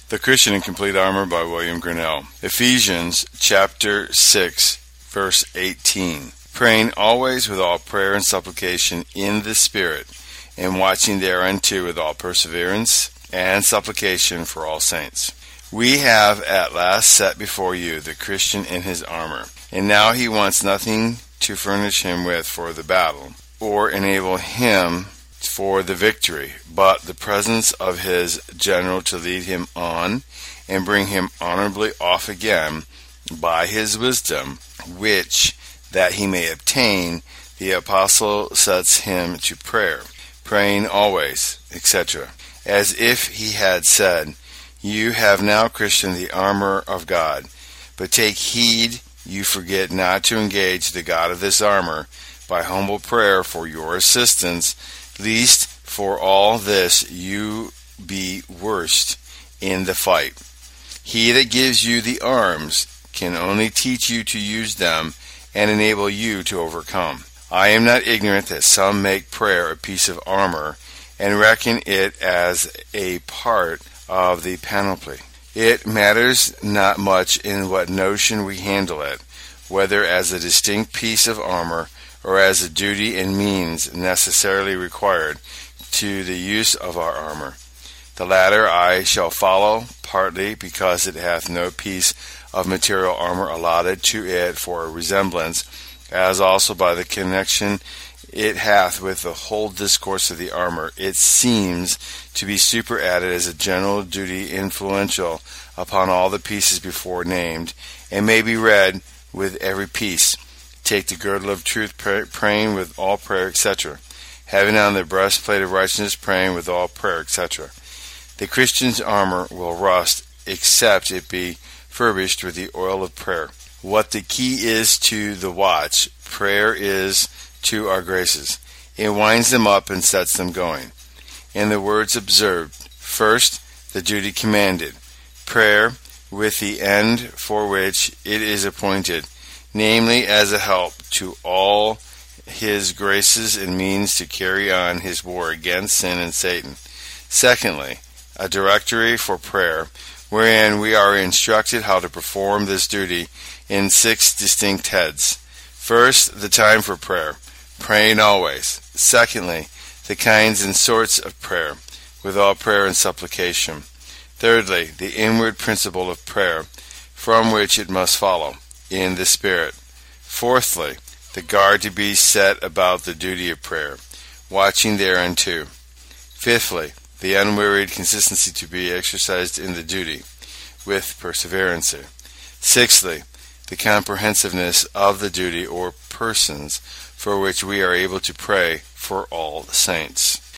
The Christian in Complete Armor by William Gurnall. Ephesians chapter 6, verse 18. Praying always with all prayer and supplication in the Spirit, and watching thereunto with all perseverance and supplication for all saints. We have at last set before you the Christian in his armor, and now he wants nothing to furnish him with for the battle, or enable him for the victory, but the presence of his general to lead him on and bring him honorably off again by his wisdom, which that he may obtain, the apostle sets him to prayer, praying always, etc., as if he had said, You have now, Christian, the armor of God, but take heed you forget not to engage the God of this armor by humble prayer for your assistance, lest for all this you be worst in the fight. He that gives you the arms can only teach you to use them and enable you to overcome. I am not ignorant that some make prayer a piece of armor and reckon it as a part of the panoply. It matters not much in what notion we handle it, whether as a distinct piece of armor or as a duty and means necessarily required to the use of our armor. The latter I shall follow, partly because it hath no piece of material armor allotted to it for a resemblance, as also by the connection it hath with the whole discourse of the armor. It seems to be superadded as a general duty influential upon all the pieces before named, and may be read with every piece. Take the girdle of truth, praying with all prayer, etc. Having on the breastplate of righteousness, praying with all prayer, etc. The Christian's armor will rust, except it be furbished with the oil of prayer. What the key is to the watch, prayer is to our graces. It winds them up and sets them going. In the words observed, first, the duty commanded, prayer with the end for which it is appointed, namely as a help to all his graces and means to carry on his war against sin and Satan. Secondly, a directory for prayer, wherein we are instructed how to perform this duty in 6 distinct heads. First, the time for prayer, praying always. Secondly, the kinds and sorts of prayer, with all prayer and supplication. Thirdly, the inward principle of prayer, from which it must follow, in the Spirit. Fourthly, the guard to be set about the duty of prayer, watching thereunto. Fifthly, the unwearied consistency to be exercised in the duty, with perseverance. Sixthly, the comprehensiveness of the duty or persons for which we are able to pray for all the saints.